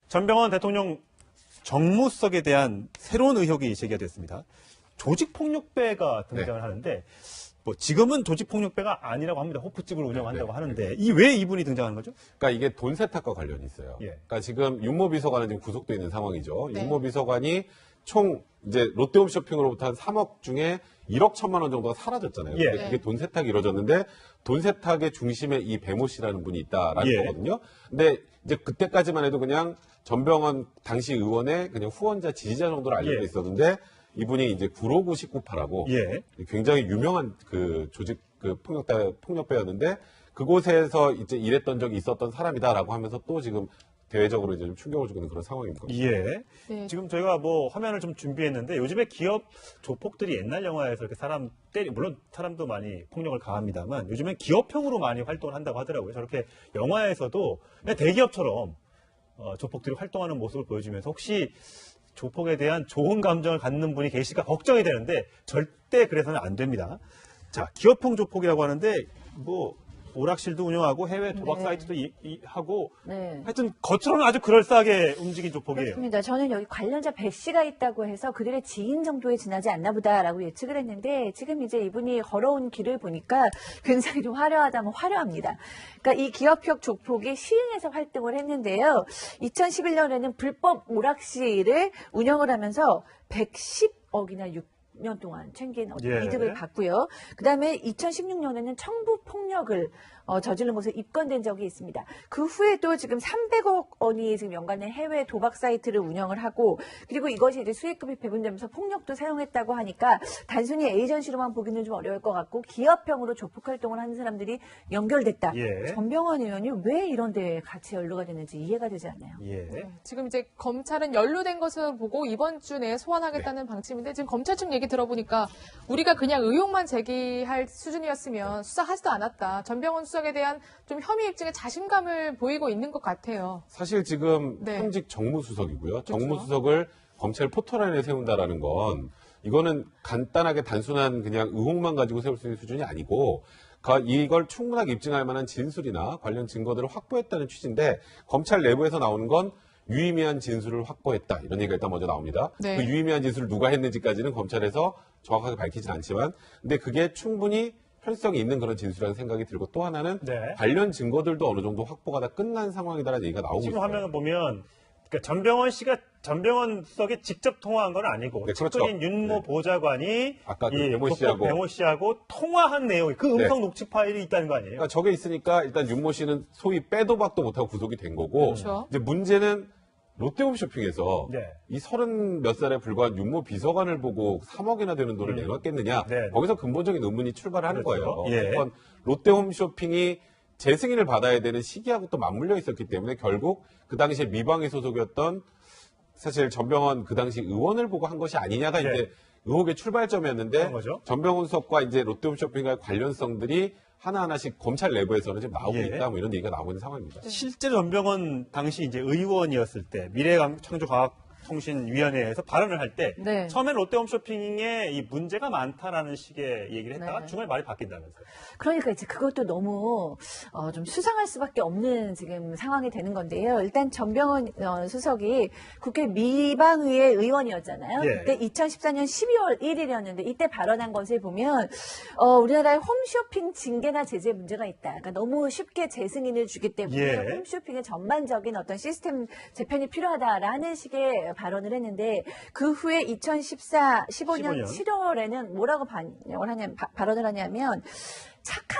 전병헌 대통령 정무수석에 대한 새로운 의혹이 제기가 됐습니다. 조직폭력배가 등장을 하는데 뭐 지금은 조직폭력배가 아니라고 합니다. 호프집을 운영한다고 하는데 왜 이분이 등장하는 거죠? 그러니까 이게 돈 세탁과 관련이 있어요. 예. 그러니까 지금 윤모 비서관은 지금 구속돼 있는 상황이죠. 네. 윤모 비서관이 총 이제 롯데홈쇼핑으로부터 한 3억 중에 1억 1천만 원 정도가 사라졌잖아요. 예. 근데 그게 돈 세탁이 이루어졌는데 돈 세탁의 중심에 이 배모 씨라는 분이 있다라는 예. 거거든요. 근데 이제 그때까지만 해도 그냥 전병헌 당시 의원의 그냥 후원자 지지자 정도로 알려져 예. 있었는데 이분이 이제 959 19파라고 예. 굉장히 유명한 그 조직 그 폭력배였는데 그곳에서 이제 일했던 적이 있었던 사람이다라고 하면서 또 지금 대외적으로 이제 좀 충격을 주고 있는 그런 상황입니다. 예. 네. 지금 저희가 뭐 화면을 좀 준비했는데 요즘에 기업 조폭들이 옛날 영화에서 이렇게 사람 물론 사람도 많이 폭력을 가합니다만 요즘엔 기업형으로 많이 활동을 한다고 하더라고요. 저렇게 영화에서도 그냥 대기업처럼 조폭들이 활동하는 모습을 보여주면서 혹시 조폭에 대한 좋은 감정을 갖는 분이 계실까 걱정이 되는데 절대 그래서는 안 됩니다. 자, 기업형 조폭이라고 하는데 뭐 오락실도 운영하고 해외 도박 네. 사이트도 하고 네. 하여튼 겉으로는 아주 그럴싸하게 움직인 조폭이에요. 그렇습니다. 저는 여기 관련자 배 씨가 있다고 해서 그들의 지인 정도에 지나지 않나 보다라고 예측을 했는데 지금 이제 이분이 걸어온 길을 보니까 굉장히 좀 화려하다면 화려합니다. 그러니까 이 기업형 조폭이 시흥에서 활동을 했는데요. 2011년에는 불법 오락실을 운영을 하면서 110억이나 6년 동안 챙긴 예. 이득을 봤고요. 그다음에 2016년에는 청부 폭력을 저지른 것으로 입건된 적이 있습니다. 그 후에도 지금 300억 원이 지금 연간의 해외 도박 사이트를 운영을 하고 그리고 이것이 이제 수익금이 배분되면서 폭력도 사용했다고 하니까 단순히 에이전시로만 보기는 좀 어려울 것 같고 기업형으로 조폭 활동을 하는 사람들이 연결됐다. 예. 전병헌 의원이 왜 이런 데에 같이 연루가 됐는지 이해가 되지 않아요. 예. 네, 지금 이제 검찰은 연루된 것을 보고 이번 주 내에 소환하겠다는 방침인데 지금 검찰 측 얘기 들어보니까 우리가 그냥 의혹만 제기할 수준이었으면 수사하지도 않았다. 전병헌 수석에 대한 좀 혐의 입증에 자신감을 보이고 있는 것 같아요. 사실 지금 네. 현직 정무수석이고요. 정무수석을 검찰 포털라인에 세운다라는 건 이거는 간단하게 단순한 그냥 의혹만 가지고 세울 수 있는 수준이 아니고 이걸 충분하게 입증할 만한 진술이나 관련 증거들을 확보했다는 취지인데 검찰 내부에서 나오는 건 유의미한 진술을 확보했다. 이런 얘기가 일단 먼저 나옵니다. 네. 그 유의미한 진술을 누가 했는지까지는 검찰에서 정확하게 밝히진 않지만 근데 그게 충분히 편성이 있는 그런 진술이라는 생각이 들고 또 하나는 네. 관련 증거들도 어느 정도 확보가 다 끝난 상황이다라는 얘기가 나오고 지금 있어요. 화면을 보면 그러니까 전병헌 수석이 직접 통화한 건 아니고 네, 그렇죠. 측근인 윤모 네. 보좌관이 아까 그 이 배모 씨하고 통화한 내용, 그 음성 네. 녹취 파일이 있다는 거 아니에요? 그러니까 저게 있으니까 일단 윤모 씨는 소위 빼도 박도 못하고 구속이 된 거고 그렇죠. 이제 문제는 롯데홈쇼핑에서 네. 이 30몇 살에 불과한 윤모 비서관을 보고 3억이나 되는 돈을 내놨겠느냐 네. 거기서 근본적인 의문이 출발하는 그렇죠. 거예요. 예. 그건 롯데홈쇼핑이 재승인을 받아야 되는 시기하고 또 맞물려 있었기 때문에 결국 그 당시에 미방위 소속이었던 사실 전병헌 그 당시 의원을 보고 한 것이 아니냐가 네. 이제 의혹의 출발점이었는데 그런 거죠. 전병헌 수석과 이제 롯데홈쇼핑과의 관련성들이 하나하나씩 검찰 내부에서는 지금 나오고 예. 있다 뭐 이런 얘기가 나오고 있는 상황입니다. 실제로 전병헌 당시 이제 의원이었을 때 미래창조과학통신위원회에서 발언을 할 때 네. 처음엔 롯데홈쇼핑에 이 문제가 많다라는 식의 얘기를 했다가 네. 중간에 말이 바뀐다면서요. 그러니까 이제 그것도 너무 좀 수상할 수밖에 없는 지금 상황이 되는 건데요. 일단 전병헌 수석이 국회 미방위의 의원이었잖아요. 예. 그때 2014년 12월 1일이었는데 이때 발언한 것을 보면 우리나라의 홈쇼핑 징계나 제재 문제가 있다. 그러니까 너무 쉽게 재승인을 주기 때문에 예. 홈쇼핑의 전반적인 어떤 시스템 재편이 필요하다라는 식의 발언을 했는데 그 후에 2015년 7월에는 뭐라고 발언을 하냐면 착한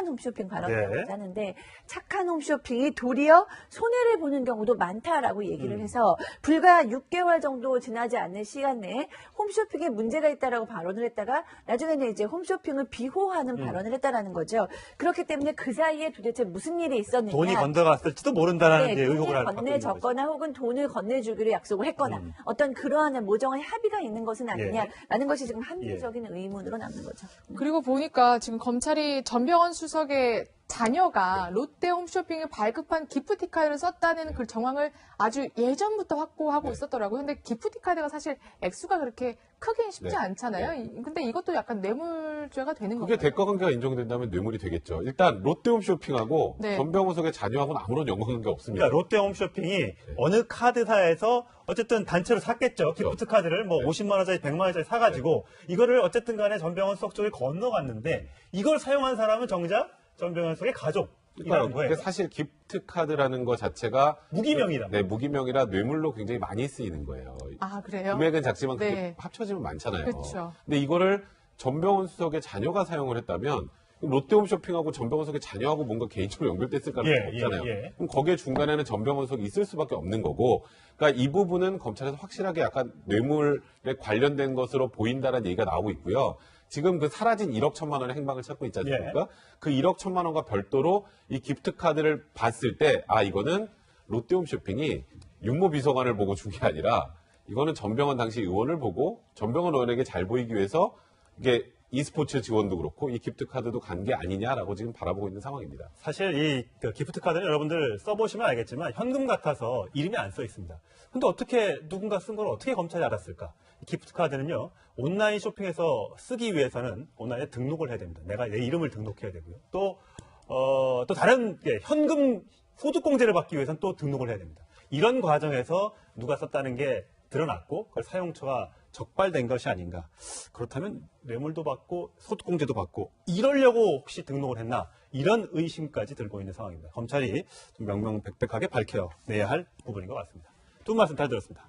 홈쇼핑 발언을 네. 하는데 착한 홈쇼핑이 도리어 손해를 보는 경우도 많다라고 얘기를 해서 불과 6개월 정도 지나지 않는 시간 내에 홈쇼핑에 문제가 있다라고 발언을 했다가 나중에는 이제 홈쇼핑을 비호하는 발언을 했다라는 거죠. 그렇기 때문에 그 사이에 도대체 무슨 일이 있었느냐. 돈이 건너갔을지도 모른다는 이제 의혹을 돈을 갖고 있는 거죠. 건네줬거나 혹은 돈을 건네주기로 약속을 했거나 어떤 그러한 모정의 합의가 있는 것은 아니냐라는 것이 지금 합리적인 의문으로 남는 거죠. 그리고 보니까 지금 검찰이 전병헌 수석의 자녀가 롯데 홈쇼핑에 발급한 기프티카드를 썼다는 그 정황을 아주 예전부터 확보하고 있었더라고요. 근데 기프티카드가 사실 액수가 그렇게 크긴 쉽지 네. 않잖아요. 근데 이것도 약간 뇌물죄가 되는 그게 건가요? 대가 관계가 인정된다면 뇌물이 되겠죠. 일단 롯데홈쇼핑하고 네. 전병호석의 자녀하고는 아무런 연관관계 없습니다. 그러니까 롯데홈쇼핑이 어느 카드사에서 어쨌든 단체로 샀겠죠. 기프트 카드를 뭐 네. 50만 원짜리, 100만 원짜리 사가지고 이거를 어쨌든 간에 전병헌 수석 쪽에 건너갔는데 이걸 사용한 사람은 정작 전병헌 수석의 가족이라는 그러니까 거예요. 그게 사실 기프트 카드라는 거 자체가 무기명이다. 네, 무기명이라 뇌물로 굉장히 많이 쓰이는 거예요. 아, 그래요? 금액은 작지만 그게 네. 합쳐지면 많잖아요. 그렇죠. 근데 이거를 전병헌 수석의 자녀가 사용을 했다면 롯데홈쇼핑하고 전병헌 수석의 자녀하고 뭔가 개인적으로 연결됐을 가능성이 예, 없잖아요. 예. 그럼 거기에 중간에는 전병헌 수석이 있을 수밖에 없는 거고, 그러니까 이 부분은 검찰에서 확실하게 약간 뇌물에 관련된 것으로 보인다는 얘기가 나오고 있고요. 지금 그 사라진 1억 1천만 원의 행방을 찾고 있지 않습니까? 그 1억 1천만 원과 별도로 이 기프트 카드를 봤을 때, 아, 이거는 롯데홈쇼핑이 윤모 비서관을 보고 준 게 아니라 이거는 전병헌 당시 의원을 보고 전병헌 의원에게 잘 보이기 위해서 이게 e스포츠 지원도 그렇고 이 기프트 카드도 간 게 아니냐라고 지금 바라보고 있는 상황입니다. 사실 이 기프트 카드는 여러분들 써보시면 알겠지만 현금 같아서 이름이 안 써 있습니다. 근데 어떻게 누군가 쓴 걸 어떻게 검찰이 알았을까? 이 기프트 카드는요 온라인 쇼핑에서 쓰기 위해서는 온라인에 등록을 해야 됩니다. 내가 내 이름을 등록해야 되고요. 또 다른 현금 소득공제를 받기 위해서는 또 등록을 해야 됩니다. 이런 과정에서 누가 썼다는 게 드러났고 그걸 사용처가 적발된 것이 아닌가. 그렇다면 뇌물도 받고 소득공제도 받고 이러려고 혹시 등록을 했나. 이런 의심까지 들고 있는 상황입니다. 검찰이 좀 명명백백하게 밝혀내야 할 부분인 것 같습니다. 두 말씀 잘 들었습니다.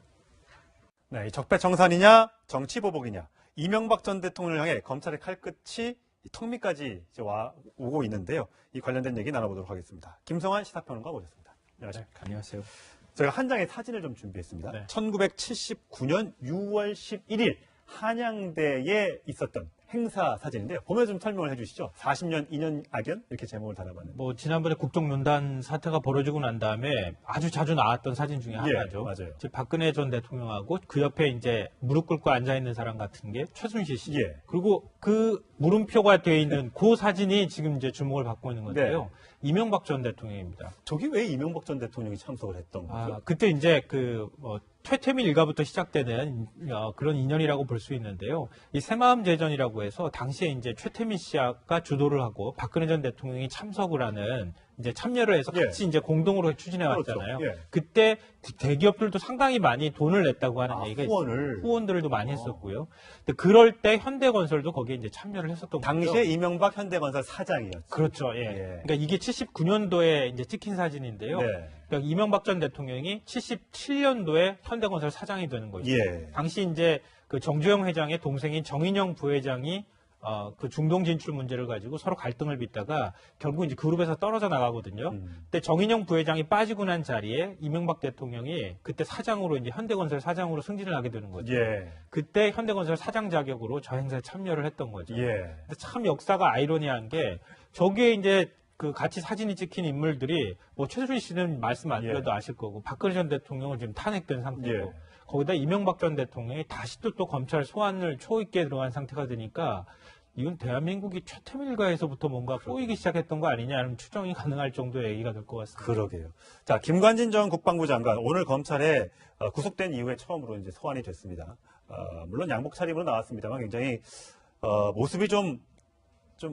네, 이 적폐청산이냐 정치보복이냐. 이명박 전 대통령을 향해 검찰의 칼끝이 턱밑까지 이제 오고 있는데요. 이 관련된 얘기 나눠보도록 하겠습니다. 김성환 시사평론가 모셨습니다. 안녕하십니까. 안녕하세요. 저희가 한 장의 사진을 좀 준비했습니다. 네. 1979년 6월 11일 한양대에 있었던 행사 사진인데요. 보면 좀 설명을 해주시죠. 40년 2년 악연 이렇게 제목을 달아봤는데. 뭐 지난번에 국정농단 사태가 벌어지고 난 다음에 아주 자주 나왔던 사진 중에 하나죠. 맞아요. 즉 박근혜 전 대통령하고 그 옆에 이제 무릎 꿇고 앉아 있는 사람 같은 게 최순실 씨. 예. 그리고 그 물음표가 되어 있는 그 사진이 지금 이제 주목을 받고 있는 건데요. 이명박 전 대통령입니다. 저기 왜 이명박 전 대통령이 참석을 했던 거죠? 그때 이제 퇴퇴민 일가부터 시작되는 그런 인연이라고 볼 수 있는데요. 이 새마음 제전이라고 해서 당시에 이제 최태민 씨가 주도를 하고 박근혜 전 대통령이 참석을 하는 이제 참여를 해서 같이 이제 공동으로 추진해 왔잖아요. 그렇죠. 예. 그때 대기업들도 상당히 많이 돈을 냈다고 하는 얘기가 있어요. 후원을. 후원들도 많이 했었고요. 근데 그럴 때 현대건설도 거기에 이제 참여를 했었던 거죠. 당시에 이명박 현대건설 사장이었죠. 그렇죠. 예. 그러니까 이게 79년도에 이제 찍힌 사진인데요. 네. 그러니까 이명박 전 대통령이 77년도에 현대건설 사장이 되는 거죠. 예. 당시 이제 그 정주영 회장의 동생인 정인영 부회장이 그 중동 진출 문제를 가지고 서로 갈등을 빚다가 결국 이제 그룹에서 떨어져 나가거든요. 근데 정인영 부회장이 빠지고 난 자리에 이명박 대통령이 그때 사장으로 이제 현대건설 사장으로 승진을 하게 되는 거죠. 예. 그때 현대건설 사장 자격으로 저 행사에 참여를 했던 거죠. 예. 근데 참 역사가 아이러니한 게 저기에 이제 그 같이 사진이 찍힌 인물들이 뭐 최순실 씨는 말씀 안 드려도 아실 거고 박근혜 전 대통령은 지금 탄핵된 상태고 예. 거기다 이명박 전 대통령이 다시 또 검찰 소환을 초입기에 들어간 상태가 되니까 이건 대한민국이 최태민 일가에서부터 뭔가 꼬이기 시작했던 거 아니냐는 추정이 가능할 정도의 얘기가 될 것 같습니다. 그러게요. 자, 김관진 전 국방부 장관 오늘 검찰에 구속된 이후에 처음으로 이제 소환이 됐습니다. 물론 양복 차림으로 나왔습니다만 굉장히 모습이 좀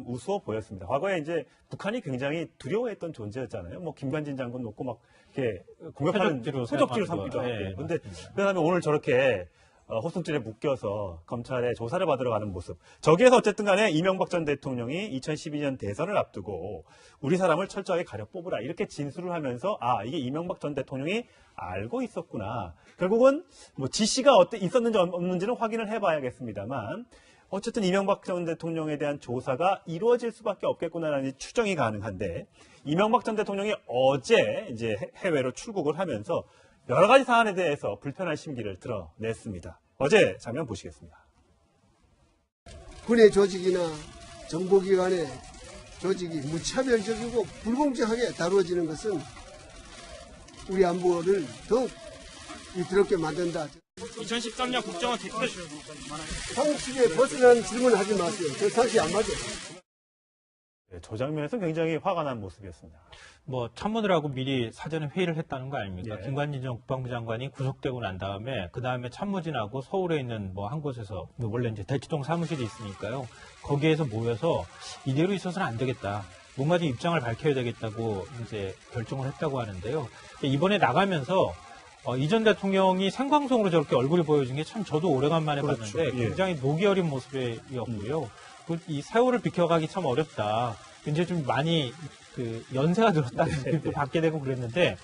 우스워 보였습니다. 과거에 이제 북한이 굉장히 두려워했던 존재였잖아요. 뭐 김관진 장군 놓고 막 이렇게 공격하는 소적지로 삼기도 하고. 그런데 그다음에 오늘 저렇게 호송줄에 묶여서 검찰에 조사를 받으러 가는 모습. 저기에서 어쨌든 간에 이명박 전 대통령이 2012년 대선을 앞두고 우리 사람을 철저하게 가려 뽑으라 이렇게 진술을 하면서 이게 이명박 전 대통령이 알고 있었구나. 결국은 뭐 지시가 있었는지 없는지는 확인을 해봐야겠습니다만 어쨌든 이명박 전 대통령에 대한 조사가 이루어질 수밖에 없겠구나라는 추정이 가능한데 이명박 전 대통령이 어제 이제 해외로 출국을 하면서 여러 가지 사안에 대해서 불편한 심기를 드러냈습니다. 어제 장면 보시겠습니다. 군의 조직이나 정보기관의 조직이 무차별적이고 불공정하게 다루어지는 것은 우리 안보를 더욱 위태롭게 만든다. 2013년 국정원 대표 상식에 벗어난 질문을 하지 마세요. 저 상식 안 맞아요. 저 장면에서는 굉장히 화가 난 모습이었습니다. 뭐 참모들하고 미리 사전에 회의를 했다는 거 아닙니까? 예. 김관진 전 국방부 장관이 구속되고 난 다음에 그 다음에 참모진하고 서울에 있는 뭐 한 곳에서 원래 이제 대치동 사무실이 있으니까요. 거기에서 모여서 이대로 있어서는 안 되겠다. 뭔가 좀 입장을 밝혀야 되겠다고 이제 결정을 했다고 하는데요. 이번에 나가면서 이전 대통령이 생방송으로 저렇게 얼굴이 보여준 게 참 저도 오래간만에 그렇죠. 봤는데 예. 굉장히 녹이 어린 모습이었고요. 이 세월을 비켜가기 참 어렵다. 이제 좀 많이 그 연세가 들었다는 느낌도 받게 되고 그랬는데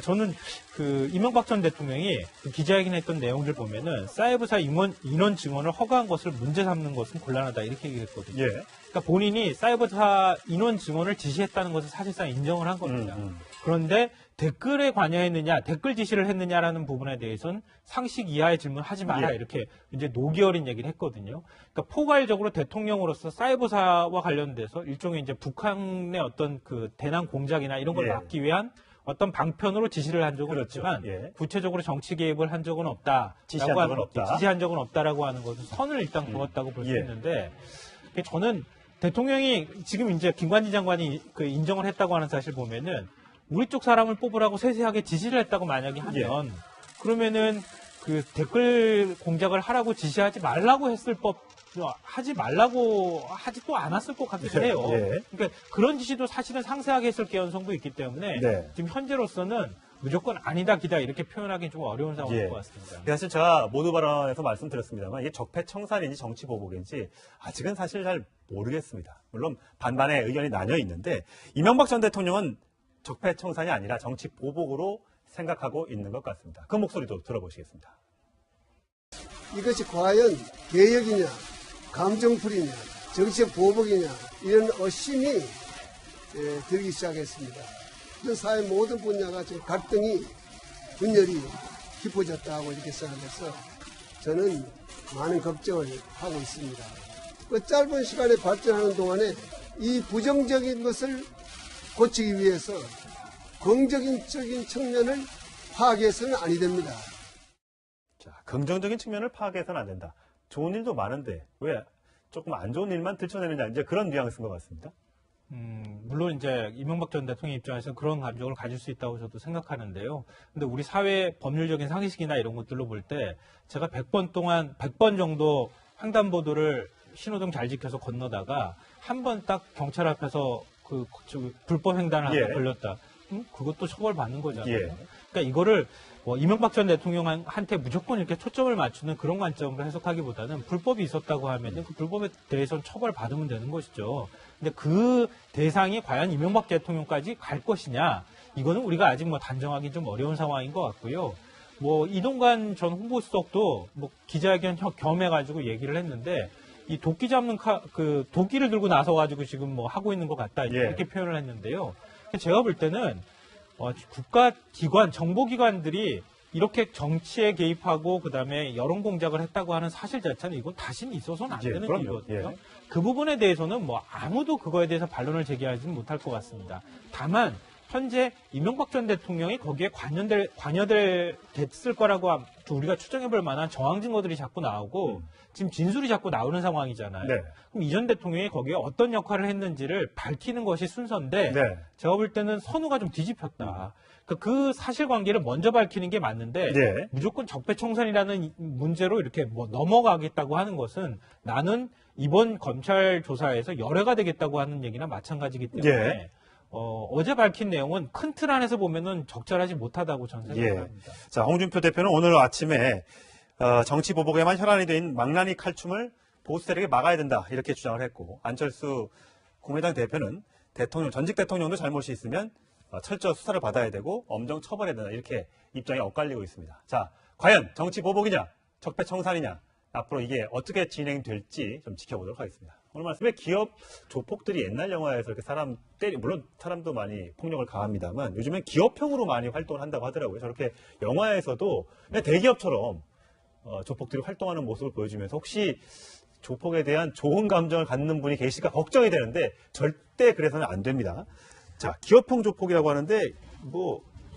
저는 그 이명박 전 대통령이 그 기자회견했던 내용들 보면은 사이버사 인원 증언을 허가한 것을 문제 삼는 것은 곤란하다 이렇게 얘기했거든요. 예. 그러니까 본인이 사이버사 인원 증언을 지시했다는 것을 사실상 인정을 한 겁니다. 그런데 댓글에 관여했느냐, 댓글 지시를 했느냐라는 부분에 대해서는 상식 이하의 질문하지 마라 예. 이렇게 이제 녹이 어린 얘기를 했거든요. 그러니까 포괄적으로 대통령으로서 사이버사와 관련돼서 일종의 이제 북한의 어떤 그 대남 공작이나 이런 걸 예. 막기 위한 어떤 방편으로 지시를 한 적은 그렇죠. 없지만 예. 구체적으로 정치 개입을 한 적은 없다. 지시한 적은 없다. 지시한 적은 없다라고 하는 것은 선을 일단 그었다고 볼 수 예. 있는데 저는 대통령이 지금 이제 김관진 장관이 그 인정을 했다고 하는 사실 보면은 우리 쪽 사람을 뽑으라고 세세하게 지시를 했다고 만약에 하면 그러면은 그 댓글 공작을 하라고 지시하지 말라고 했을 법 하지 말라고 하지도 않았을 것 같기도 해요. 예. 그러니까 그런 지시도 사실은 상세하게 했을 개연성도 있기 때문에 네. 지금 현재로서는 무조건 아니다 기다 이렇게 표현하기는 좀 어려운 상황일 예. 것 같습니다. 사실 제가 모두 발언에서 말씀드렸습니다만 이게 적폐청산인지 정치보복인지 아직은 사실 잘 모르겠습니다. 물론 반반의 의견이 나뉘어 있는데 이명박 전 대통령은 적폐청산이 아니라 정치보복으로 생각하고 있는 것 같습니다. 그 목소리도 들어보시겠습니다. 이것이 과연 개혁이냐, 감정풀이냐, 정치적 보복이냐 이런 의심이 들기 시작했습니다. 사회 모든 분야가 지금 갈등이 분열이 깊어졌다고 이렇게 생각해서 저는 많은 걱정을 하고 있습니다. 그 짧은 시간에 발전하는 동안에 이 부정적인 것을 고치기 위해서 긍정적인 측면을 파악해서는 아니 됩니다. 자, 긍정적인 측면을 파악해서는 안 된다. 좋은 일도 많은데 왜 조금 안 좋은 일만 들춰내느냐 이제 그런 뉘앙스인 것 같습니다. 물론 이제 이명박 전 대통령 입장에서는 그런 감정을 가질 수 있다고 저도 생각하는데요. 근데 우리 사회 법률적인 상식이나 이런 것들로 볼 때 제가 100번 정도 횡단보도를 신호등 잘 지켜서 건너다가 한 번 딱 경찰 앞에서 불법 횡단을 하다 예. 걸렸다. 그것도 처벌받는 거잖아요. 예. 그러니까 이거를 이명박 전 대통령한테 무조건 이렇게 초점을 맞추는 그런 관점으로 해석하기보다는 불법이 있었다고 하면 그 불법에 대해서는 처벌받으면 되는 것이죠. 근데 그 대상이 과연 이명박 대통령까지 갈 것이냐, 이거는 우리가 아직 단정하기 좀 어려운 상황인 것 같고요. 이동관 전 홍보수석도 기자회견 겸해가지고 얘기를 했는데 이 도끼 잡는 도끼를 들고 나서가지고 지금 하고 있는 것 같다 이렇게 표현을 했는데요. 제가 볼 때는 국가기관, 정보기관들이 이렇게 정치에 개입하고 그다음에 여론 공작을 했다고 하는 사실 자체는 이건 다시는 있어서는 안 되는 그럼요. 일이거든요. 예. 그 부분에 대해서는 아무도 그거에 대해서 반론을 제기하지는 못할 것 같습니다. 다만 현재 이명박 전 대통령이 거기에 됐을 거라고 우리가 추정해볼 만한 정황 증거들이 자꾸 나오고 지금 진술이 자꾸 나오는 상황이잖아요. 네. 그럼 이 전 대통령이 거기에 어떤 역할을 했는지를 밝히는 것이 순서인데 네. 제가 볼 때는 선우가 좀 뒤집혔다. 그 사실관계를 먼저 밝히는 게 맞는데 네. 무조건 적폐청산이라는 문제로 이렇게 넘어가겠다고 하는 것은 나는 이번 검찰 조사에서 열애가 되겠다고 하는 얘기나 마찬가지이기 때문에 예. 어제 밝힌 내용은 큰 틀 안에서 보면은 적절하지 못하다고 저는 생각합니다. 자, 홍준표 대표는 오늘 아침에 정치 보복에만 혈안이 된 망나니 칼춤을 보수 세력이 막아야 된다 이렇게 주장을 했고, 안철수 국민의당 대표는 전직 대통령도 잘못이 있으면 철저 수사를 받아야 되고 엄정 처벌해야 된다 이렇게 입장이 엇갈리고 있습니다. 자, 과연 정치 보복이냐 적폐청산이냐 앞으로 이게 어떻게 진행될지 좀 지켜보도록 하겠습니다. 오늘 말씀에 기업 조폭들이 옛날 영화에서 이렇게 물론 사람도 많이 폭력을 가합니다만 요즘엔 기업형으로 많이 활동을 한다고 하더라고요. 저렇게 영화에서도 그냥 대기업처럼 조폭들이 활동하는 모습을 보여주면서 혹시 조폭에 대한 좋은 감정을 갖는 분이 계실까 걱정이 되는데 절대 그래서는 안 됩니다. 자, 기업형 조폭이라고 하는데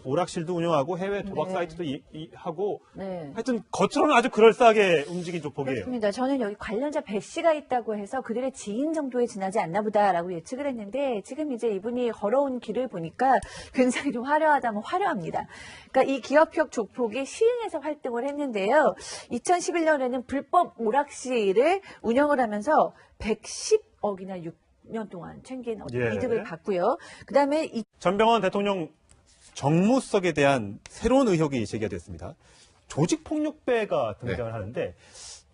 오락실도 운영하고 해외 도박 네. 사이트도 하고 네. 하여튼 겉으로는 아주 그럴싸하게 움직인 조폭이에요. 그렇습니다. 저는 여기 관련자 배 씨가 있다고 해서 그들의 지인 정도에 지나지 않나 보다라고 예측을 했는데 지금 이제 이분이 걸어온 길을 보니까 굉장히 좀 화려하다면 화려합니다. 그러니까 이 기업형 조폭이 시흥에서 활동을 했는데요. 2011년에는 불법 오락실을 운영을 하면서 110억이나 6년 동안 챙긴 예. 이득을 봤고요. 그다음에 전병헌 대통령 정무수석에 대한 새로운 의혹이 제기가 됐습니다. 조직폭력배가 등장을 하는데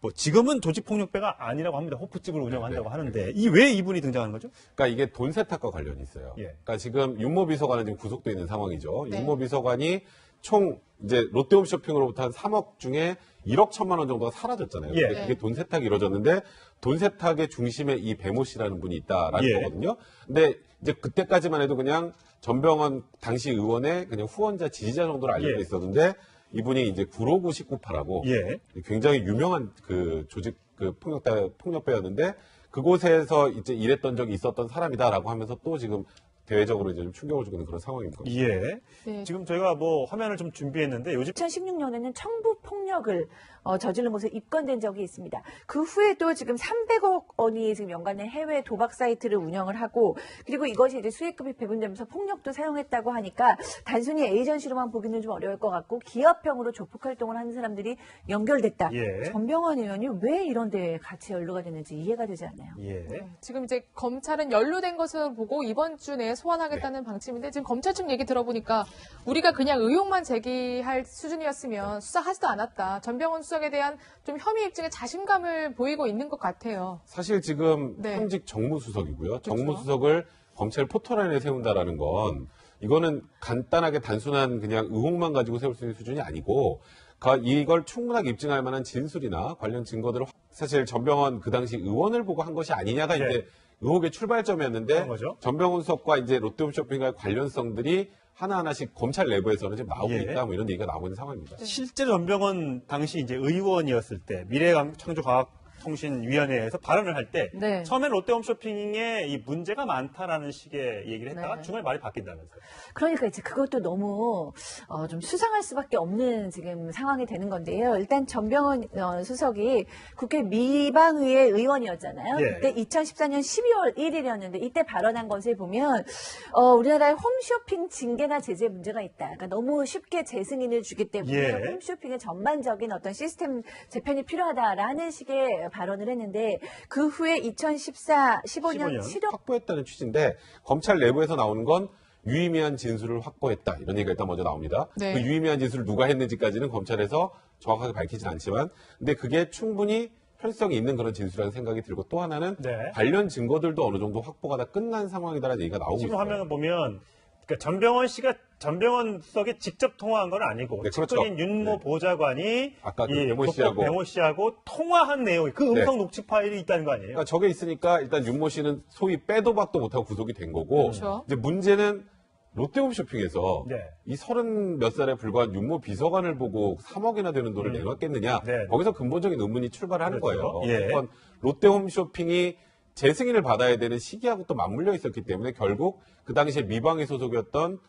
뭐 지금은 조직폭력배가 아니라고 합니다. 호프집을 운영한다고 하는데 왜 이분이 등장하는 거죠? 그러니까 이게 돈 세탁과 관련이 있어요. 예. 그러니까 지금 윤모 비서관은 지금 구속돼 있는 상황이죠. 네. 윤모 비서관이 총 이제 롯데홈쇼핑으로부터 한 3억 중에 1억 1천만 원 정도가 사라졌잖아요. 예. 근데 그게 돈 세탁이 이루어졌는데 돈 세탁의 중심에 이 배모 씨라는 분이 있다라는 예. 거거든요. 근데 이제 그때까지만 해도 그냥 전병헌 당시 의원의 그냥 후원자 지지자 정도로 알려져 예. 있었는데 이분이 이제 959 19파라고 예. 굉장히 유명한 그 조직 그 폭력배였는데 그곳에서 이제 일했던 적이 있었던 사람이다라고 하면서 또 지금 대외적으로 이제 좀 충격을 주고 있는 그런 상황입니다. 예. 네. 지금 저희가 뭐 화면을 좀 준비했는데 요즘 2016년에는 청부 폭력을 저지른 것으로 입건된 적이 있습니다. 그 후에도 지금 300억 원이 지금 연간의 해외 도박 사이트를 운영을 하고 그리고 이것이 이제 수익금이 배분되면서 폭력도 사용했다고 하니까 단순히 에이전시로만 보기는 좀 어려울 것 같고 기업형으로 조폭 활동을 하는 사람들이 연결됐다. 예. 전병헌 의원이 왜 이런 데에 같이 연루가 됐는지 이해가 되지 않아요. 예. 네, 지금 이제 검찰은 연루된 것을 보고 이번 주 내에 소환하겠다는 방침인데 지금 검찰 측 얘기 들어보니까 우리가 그냥 의혹만 제기할 수준이었으면 수사하지도 않았다. 전병헌 수석에 대한 좀 혐의 입증에 자신감을 보이고 있는 것 같아요. 사실 지금 네. 현직 정무수석이고요. 정무수석을 검찰 포털라인에 세운다라는 건 이거는 간단하게 단순한 그냥 의혹만 가지고 세울 수 있는 수준이 아니고 이걸 충분하게 입증할 만한 진술이나 관련 증거들을 사실 전병헌 그 당시 의원을 보고 한 것이 아니냐가 네. 이제 의혹의 출발점이었는데 그런 거죠. 전병헌 수석과 이제 롯데홈쇼핑과의 관련성들이 하나하나씩 검찰 내부에서는 지금 나오고 예. 있다 뭐 이런 얘기가 나오고 있는 상황입니다. 실제로 전병헌 당시 이제 의원이었을 때 미래창조과학통신위원회에서 발언을 할 때 네. 처음엔 롯데홈쇼핑에 이 문제가 많다라는 식의 얘기를 했다가 네. 중간에 말이 바뀐다면서요. 그러니까 이제 그것도 너무 좀 수상할 수밖에 없는 지금 상황이 되는 건데요. 일단 전병헌 수석이 국회 미방의회 의원이었잖아요. 예. 그때 2014년 12월 1일이었는데 이때 발언한 것을 보면 우리나라의 홈쇼핑 징계나 제재 문제가 있다. 그러니까 너무 쉽게 재승인을 주기 때문에 예. 홈쇼핑의 전반적인 어떤 시스템 재편이 필요하다라는 식의 발언을 했는데 그 후에 2014, 15년 7월 확보했다는 취지인데 검찰 내부에서 나오는 건 유의미한 진술을 확보했다 이런 얘기가 일단 먼저 나옵니다. 네. 그 유의미한 진술을 누가 했는지까지는 검찰에서 정확하게 밝히진 않지만 근데 그게 충분히 편성이 있는 그런 진술이라는 생각이 들고 또 하나는 네. 관련 증거들도 어느 정도 확보가 다 끝난 상황이다라는 얘기가 나오고 지금 있어요. 화면을 보면 그러니까 전병헌 수석이 직접 통화한 건 아니고 네, 그렇죠. 측근인 윤모 네. 보좌관이 아까 그 이 배모 조폭 배모 씨하고 통화한 내용이 그 음성 녹취 파일이 있다는 거 아니에요? 그러니까 저게 있으니까 일단 윤모 씨는 소위 빼도 박도 못하고 구속이 된 거고 그렇죠. 이제 문제는 롯데홈쇼핑에서 네. 이 30몇 살에 불과한 윤모 비서관을 보고 3억이나 되는 돈을 내놨겠느냐 네. 거기서 근본적인 의문이 출발하는 그렇죠. 거예요. 예. 그건 롯데홈쇼핑이 재승인을 받아야 되는 시기하고 또 맞물려 있었기 때문에 결국 그 당시에 미방위 소속이었던